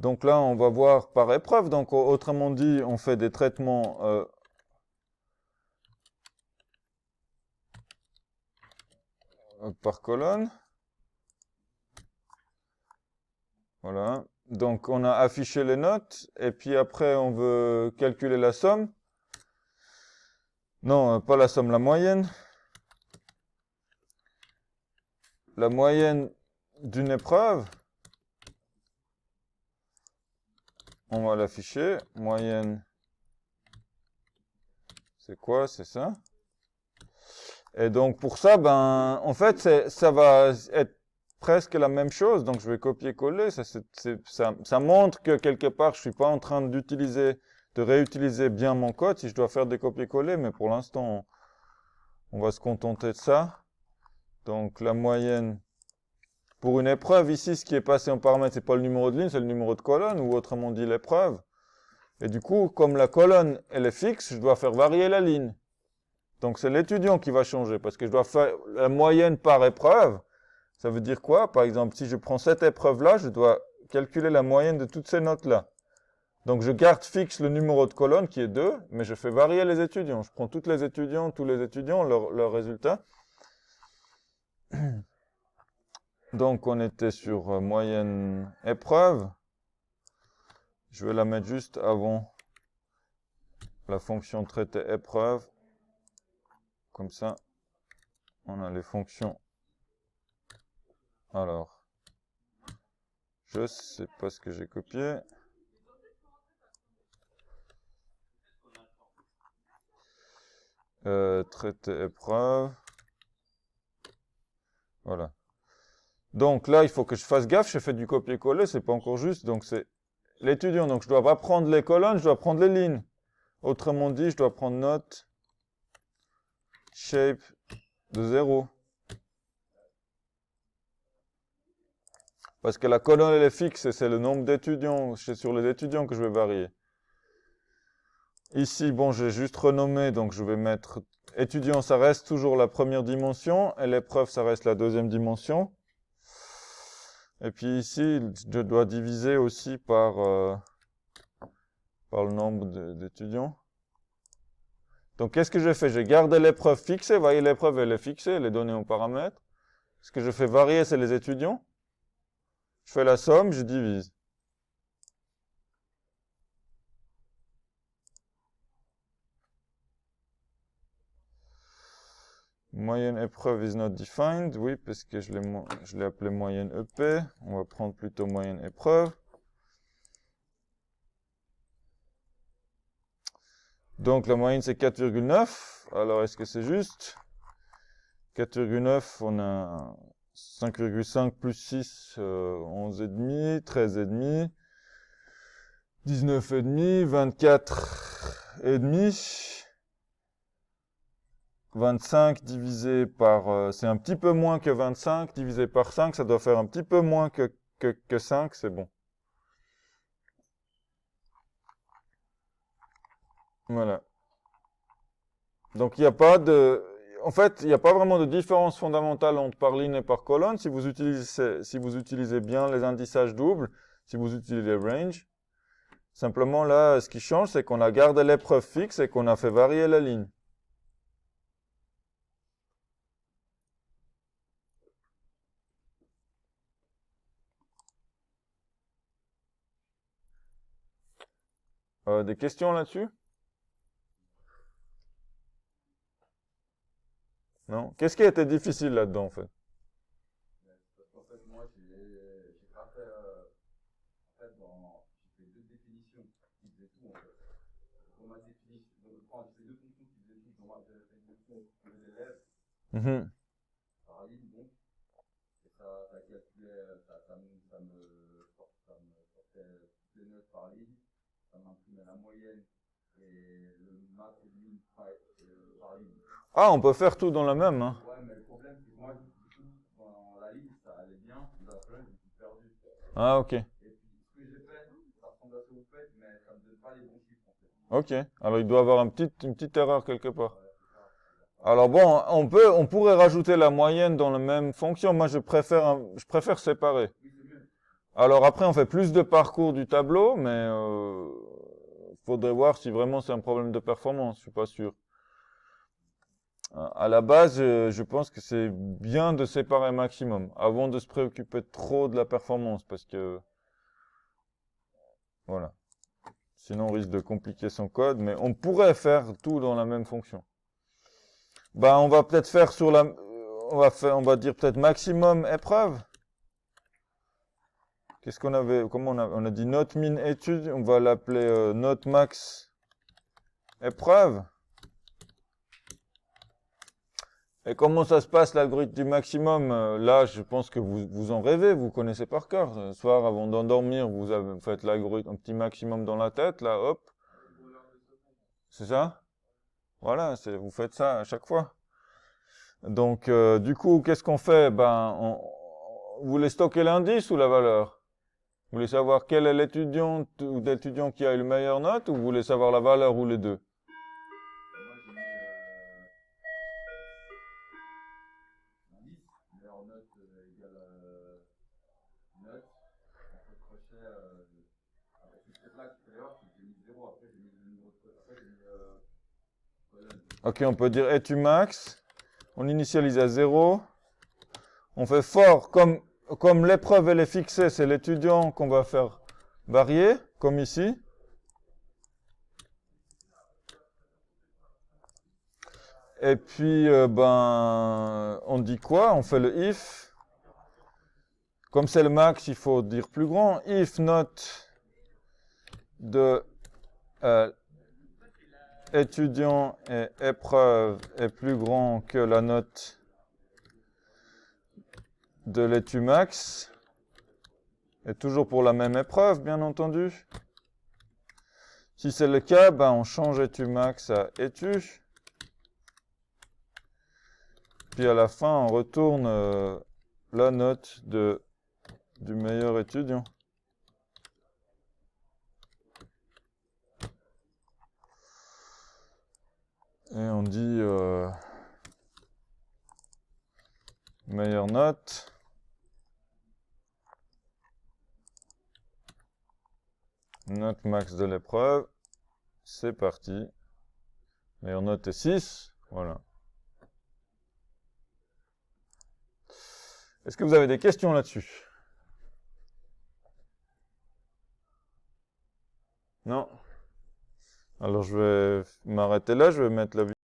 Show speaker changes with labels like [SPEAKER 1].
[SPEAKER 1] Donc là, on va voir par épreuve. Donc autrement dit, on fait des traitements par colonne. Voilà. Donc on a affiché les notes. Et puis après, on veut calculer la somme. Non, pas la somme, la moyenne. La moyenne d'une épreuve. On va l'afficher. Moyenne. C'est quoi? C'est ça. Et donc pour ça, ben, en fait, ça va être presque la même chose. Donc je vais copier-coller. Ça montre que quelque part, je suis pas en train de réutiliser bien mon code si je dois faire des copier-coller. Mais pour l'instant, on va se contenter de ça. Donc la moyenne. Pour une épreuve, ici, ce qui est passé en paramètre, c'est pas le numéro de ligne, c'est le numéro de colonne, ou autrement dit l'épreuve. Et du coup, comme la colonne, elle est fixe, je dois faire varier la ligne. Donc c'est l'étudiant qui va changer, parce que je dois faire la moyenne par épreuve. Ça veut dire quoi? Par exemple, si je prends cette épreuve-là, je dois calculer la moyenne de toutes ces notes-là. Donc je garde fixe le numéro de colonne, qui est 2, mais je fais varier les étudiants. Je prends tous les étudiants, leurs résultats. Donc on était sur moyenne épreuve. Je vais la mettre juste avant la fonction traité épreuve. Comme ça, on a les fonctions. Alors, je sais pas ce que j'ai copié. Traité épreuve. Voilà. Donc là, il faut que je fasse gaffe, j'ai fait du copier-coller, c'est pas encore juste, donc c'est l'étudiant. Donc je dois pas prendre les colonnes, je dois prendre les lignes. Autrement dit, je dois prendre note shape de 0. Parce que la colonne, elle est fixe et c'est le nombre d'étudiants, c'est sur les étudiants que je vais varier. Ici, bon, j'ai juste renommé, donc je vais mettre étudiant, ça reste toujours la première dimension, et l'épreuve, ça reste la deuxième dimension. Et puis ici, je dois diviser aussi par le nombre d'étudiants. Donc, qu'est-ce que je fais? J'ai gardé l'épreuve fixée. Vous voyez, l'épreuve, elle est fixée, elle est donnée en paramètres. Ce que je fais varier, c'est les étudiants. Je fais la somme, je divise. Moyenne épreuve is not defined. Oui, parce que je l'ai appelé moyenne EP. On va prendre plutôt moyenne épreuve. Donc, la moyenne, c'est 4,9. Alors, est-ce que c'est juste? 4,9, on a 5,5 plus 6, 11,5, 13,5, 19,5, 24,5. 25 divisé par... c'est un petit peu moins que 25, divisé par 5, ça doit faire un petit peu moins que 5, c'est bon. Voilà. Donc, il n'y a pas de... En fait, il n'y a pas vraiment de différence fondamentale entre par ligne et par colonne. Si vous utilisez bien les indiçages doubles, si vous utilisez range. Simplement, là, ce qui change, c'est qu'on a gardé l'épreuve fixe et qu'on a fait varier la ligne. Des questions là-dessus? Non? Qu'est-ce qui a été difficile là-dedans, en fait?
[SPEAKER 2] Parce qu'en fait, moi, j'ai pas fait, en fait, j'ai fait deux définitions qui faisaient tout, en fait. Dans ma définition, j'ai fait deux fonctions qui faisaient tout. Dans ma définition pour les élèves, par ligne, donc, et ça calculait, ça me sortait toutes les notes par ligne, ça m'imprimait la moyenne et le max et ligne par ligne.
[SPEAKER 1] Ah, on peut faire tout dans la même, hein.
[SPEAKER 2] Ouais, mais le problème, c'est que moi, du coup, dans la ligne, ça allait bien, dans la colonne, je me suis perdu.
[SPEAKER 1] Ah, ok.
[SPEAKER 2] Et puis, ce que j'ai fait, ça ressemble assez au fait, mais ça me donne pas les bons chiffres, en fait.
[SPEAKER 1] Ok. Alors, il doit y avoir une petite erreur quelque part.
[SPEAKER 2] Ouais, c'est ça.
[SPEAKER 1] Alors bon, on pourrait rajouter la moyenne dans la même fonction. Moi, je préfère séparer.
[SPEAKER 2] Oui, c'est mieux.
[SPEAKER 1] Alors après, on fait plus de parcours du tableau, mais faudrait voir si vraiment c'est un problème de performance. Je suis pas sûr. À la base, je pense que c'est bien de séparer maximum avant de se préoccuper trop de la performance, parce que voilà. Sinon, on risque de compliquer son code, mais on pourrait faire tout dans la même fonction. Ben, on va peut-être faire sur la, on va dire peut-être maximum épreuve. Qu'est-ce qu'on avait, comment on a dit note min étude, on va l'appeler note max épreuve. Et comment ça se passe l'algorithme du maximum? Là, je pense que vous en rêvez, vous connaissez par cœur. Ce soir, avant d'endormir, vous faites l'algorithme, un petit maximum dans la tête, là, hop. C'est ça? Voilà, vous faites ça à chaque fois. Donc, du coup, qu'est-ce qu'on fait? Ben, vous voulez stocker l'indice ou la valeur? Vous voulez savoir quel est l'étudiant ou l'étudiant qui a eu le meilleure note, ou vous voulez savoir la valeur ou les deux?
[SPEAKER 2] Moi, j'ai mis l'indice, meilleure note égale note, entre crochet, c'est peut-être là que tu peux voir, c'est que j'ai mis 0, après j'ai mis le numéro de code, après j'ai mis colonne.
[SPEAKER 1] Ok, on peut dire etu max. On initialise à 0. On fait for, comme l'épreuve elle est fixée, c'est l'étudiant qu'on va faire varier, comme ici. Et puis, ben, on dit quoi? On fait le if. Comme c'est le max, il faut dire plus grand. If note de étudiant et épreuve est plus grand que la note de l'étu max. Et toujours pour la même épreuve, bien entendu. Si c'est le cas, ben, on change étu max à étu. Puis à la fin, on retourne la note du meilleur étudiant. Et on dit meilleure note. Note max de l'épreuve. C'est parti. Meilleure note est 6. Voilà. Est-ce que vous avez des questions là-dessus? Non? Alors je vais m'arrêter là, je vais mettre la vidéo.